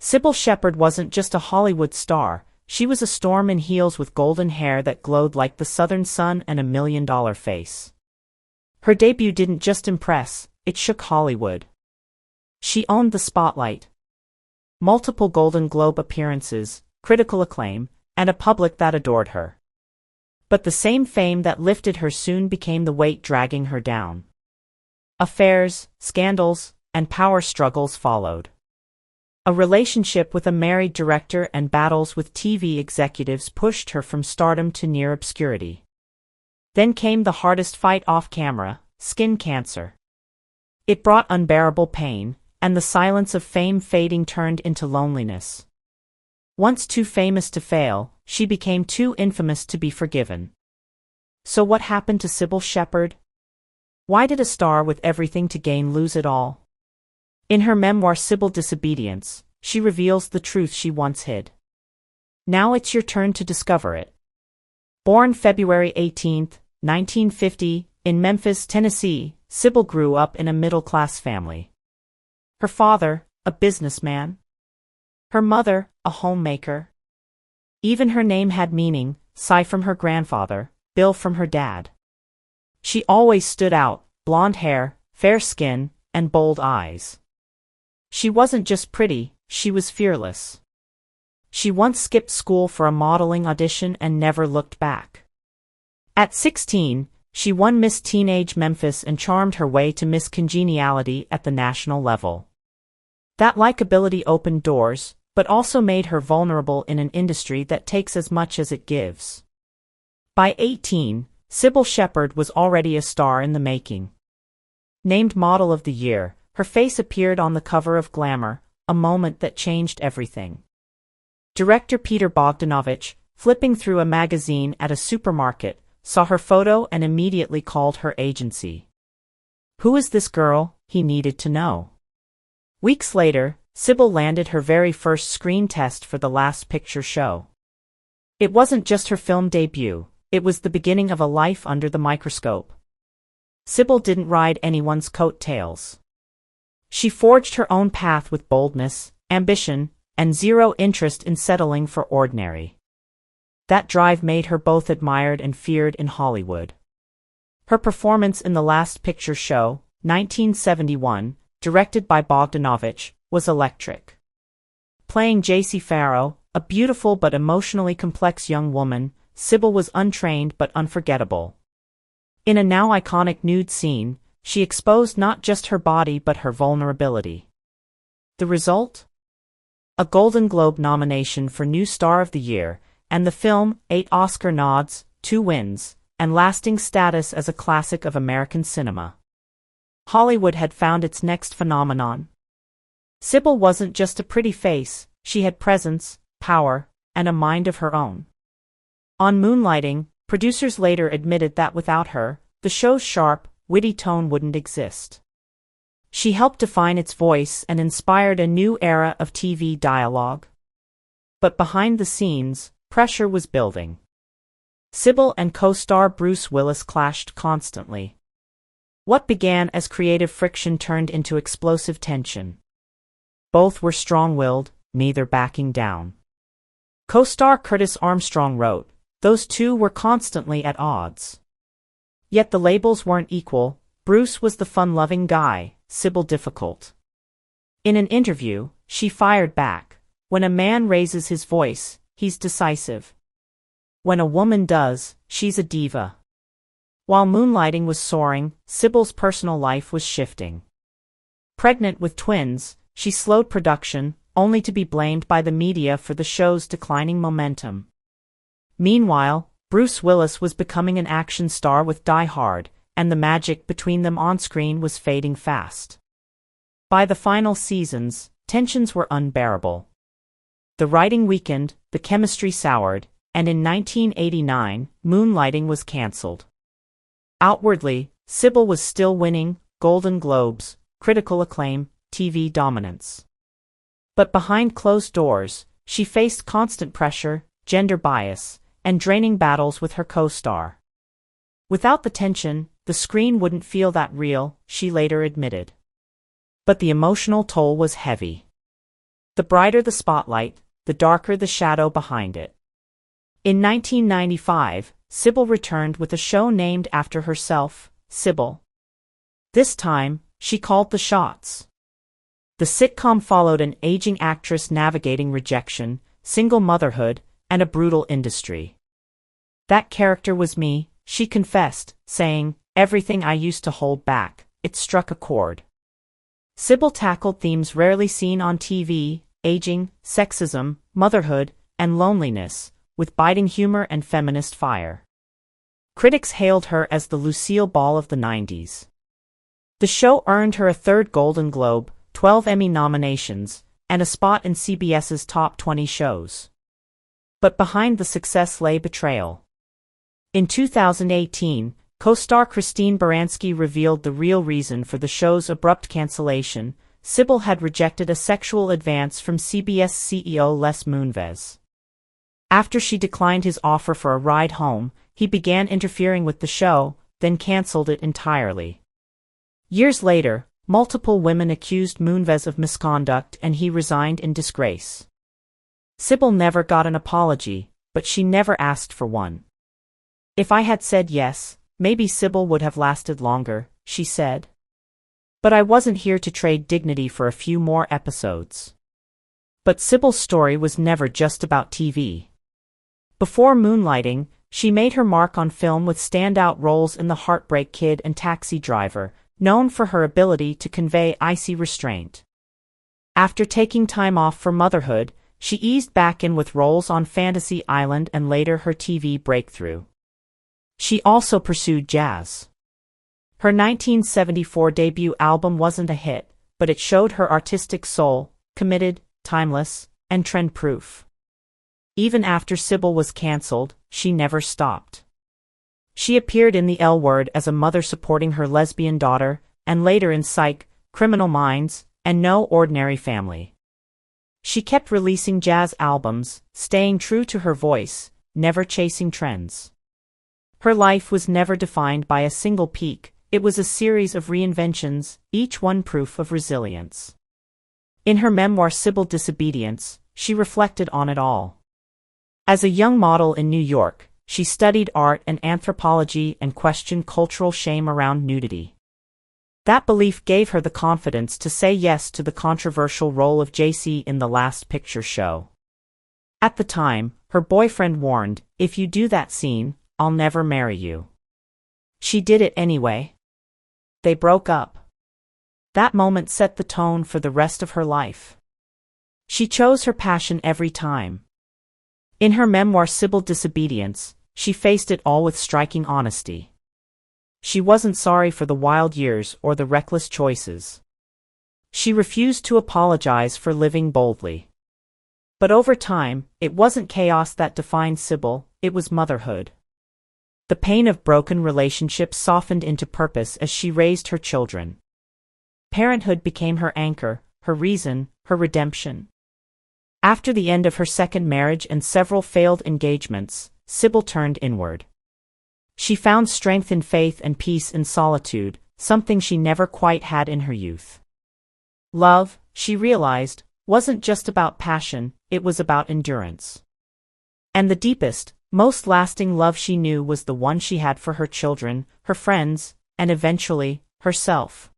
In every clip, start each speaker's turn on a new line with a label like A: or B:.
A: Cybill Shepherd wasn't just a Hollywood star, she was a storm in heels with golden hair that glowed like the southern sun and $1 million face. Her debut didn't just impress, it shook Hollywood. She owned the spotlight. Multiple Golden Globe appearances, critical acclaim, and a public that adored her. But the same fame that lifted her soon became the weight dragging her down. Affairs, scandals, and power struggles followed. A relationship with a married director and battles with TV executives pushed her from stardom to near obscurity. Then came the hardest fight off camera, skin cancer. It brought unbearable pain, and the silence of fame fading turned into loneliness. Once too famous to fail, she became too infamous to be forgiven. So what happened to Cybill Shepherd? Why did a star with everything to gain lose it all? In her memoir Cybill Disobedience, she reveals the truth she once hid. Now it's your turn to discover it. Born February 18, 1950, in Memphis, Tennessee, Cybill grew up in a middle-class family. Her father, a businessman. Her mother, a homemaker. Even her name had meaning, Cy from her grandfather, Bill from her dad. She always stood out, blonde hair, fair skin, and bold eyes. She wasn't just pretty, she was fearless. She once skipped school for a modeling audition and never looked back. At 16, she won Miss Teenage Memphis and charmed her way to Miss Congeniality at the national level. That likability opened doors, but also made her vulnerable in an industry that takes as much as it gives. By 18, Cybill Shepherd was already a star in the making. Named Model of the Year, her face appeared on the cover of Glamour, a moment that changed everything. Director Peter Bogdanovich, flipping through a magazine at a supermarket, saw her photo and immediately called her agency. Who is this girl? He needed to know. Weeks later, Cybill landed her very first screen test for the Last Picture Show. It wasn't just her film debut, it was the beginning of a life under the microscope. Cybill didn't ride anyone's coattails. She forged her own path with boldness, ambition, and zero interest in settling for ordinary. That drive made her both admired and feared in Hollywood. Her performance in The Last Picture Show, 1971, directed by Bogdanovich, was electric. Playing J.C. Farrow, a beautiful but emotionally complex young woman, Cybill was untrained but unforgettable. In a now iconic nude scene, she exposed not just her body but her vulnerability. The result? A Golden Globe nomination for New Star of the Year, and the film, 8 Oscar nods, 2 wins, and lasting status as a classic of American cinema. Hollywood had found its next phenomenon. Cybill wasn't just a pretty face, she had presence, power, and a mind of her own. On Moonlighting, producers later admitted that without her, the show's sharp, witty tone wouldn't exist. She helped define its voice and inspired a new era of TV dialogue. But behind the scenes, pressure was building. Cybill and co-star Bruce Willis clashed constantly. What began as creative friction turned into explosive tension. Both were strong-willed, neither backing down. Co-star Curtis Armstrong wrote, "Those two were constantly at odds." Yet the labels weren't equal. Bruce was the fun-loving guy, Cybill difficult. In an interview, she fired back. When a man raises his voice, he's decisive. When a woman does, she's a diva. While Moonlighting was soaring, Cybill's personal life was shifting. Pregnant with twins, she slowed production, only to be blamed by the media for the show's declining momentum. Meanwhile, Bruce Willis was becoming an action star with Die Hard, and the magic between them on-screen was fading fast. By the final seasons, tensions were unbearable. The writing weakened, the chemistry soured, and in 1989, Moonlighting was cancelled. Outwardly, Cybill was still winning Golden Globes, critical acclaim, TV dominance. But behind closed doors, she faced constant pressure, gender bias, and draining battles with her co-star. Without the tension, the screen wouldn't feel that real, she later admitted. But the emotional toll was heavy. The brighter the spotlight, the darker the shadow behind it. In 1995, Cybill returned with a show named after herself, Cybill. This time, she called the shots. The sitcom followed an aging actress navigating rejection, single motherhood, and a brutal industry. "That character was me," she confessed, saying, "everything I used to hold back, it struck a chord." Cybill tackled themes rarely seen on TV, aging, sexism, motherhood, and loneliness, with biting humor and feminist fire. Critics hailed her as the Lucille Ball of the 90s. The show earned her a third Golden Globe, 12 Emmy nominations, and a spot in CBS's top 20 shows. But behind the success lay betrayal. In 2018, co-star Christine Baranski revealed the real reason for the show's abrupt cancellation. Cybill had rejected a sexual advance from CBS CEO Les Moonves. After she declined his offer for a ride home, he began interfering with the show, then canceled it entirely. Years later, multiple women accused Moonves of misconduct and he resigned in disgrace. Cybill never got an apology, but she never asked for one. "If I had said yes, maybe Cybill would have lasted longer," she said. "But I wasn't here to trade dignity for a few more episodes." But Cybill's story was never just about TV. Before moonlighting, she made her mark on film with standout roles in The Heartbreak Kid and Taxi Driver, known for her ability to convey icy restraint. After taking time off for motherhood, she eased back in with roles on Fantasy Island and later her TV breakthrough. She also pursued jazz. Her 1974 debut album wasn't a hit, but it showed her artistic soul, committed, timeless, and trend-proof. Even after Cybill was cancelled, she never stopped. She appeared in The L Word as a mother supporting her lesbian daughter, and later in Psych, Criminal Minds, and No Ordinary Family. She kept releasing jazz albums, staying true to her voice, never chasing trends. Her life was never defined by a single peak, it was a series of reinventions, each one proof of resilience. In her memoir Cybill Disobedience, she reflected on it all. As a young model in New York, she studied art and anthropology and questioned cultural shame around nudity. That belief gave her the confidence to say yes to the controversial role of JC in The Last Picture Show. At the time, her boyfriend warned, "If you do that scene, I'll never marry you." She did it anyway. They broke up. That moment set the tone for the rest of her life. She chose her passion every time. In her memoir Cybill Disobedience, she faced it all with striking honesty. She wasn't sorry for the wild years or the reckless choices. She refused to apologize for living boldly. But over time, it wasn't chaos that defined Cybill, it was motherhood. The pain of broken relationships softened into purpose as she raised her children. Parenthood became her anchor, her reason, her redemption. After the end of her second marriage and several failed engagements, Cybill turned inward. She found strength in faith and peace in solitude, something she never quite had in her youth. Love, she realized, wasn't just about passion, it was about endurance. And the deepest, most lasting love she knew was the one she had for her children, her friends, and eventually, herself.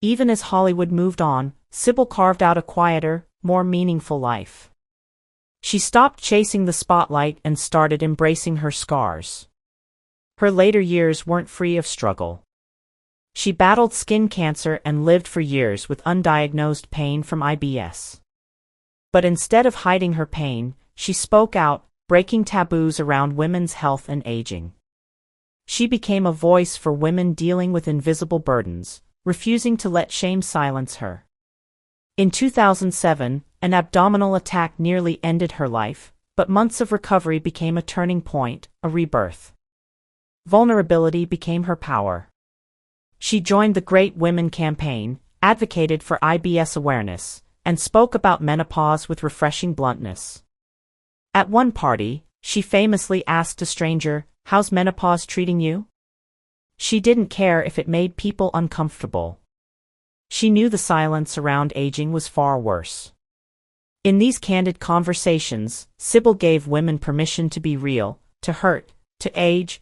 A: Even as Hollywood moved on, Cybill carved out a quieter, more meaningful life. She stopped chasing the spotlight and started embracing her scars. Her later years weren't free of struggle. She battled skin cancer and lived for years with undiagnosed pain from IBS. But instead of hiding her pain, she spoke out, breaking taboos around women's health and aging. She became a voice for women dealing with invisible burdens, refusing to let shame silence her. In 2007, an abdominal attack nearly ended her life, but months of recovery became a turning point, a rebirth. Vulnerability became her power. She joined the Great Women campaign, advocated for IBS awareness, and spoke about menopause with refreshing bluntness. At one party, she famously asked a stranger, "How's menopause treating you?" She didn't care if it made people uncomfortable. She knew the silence around aging was far worse. In these candid conversations, Cybill gave women permission to be real, to hurt, to age,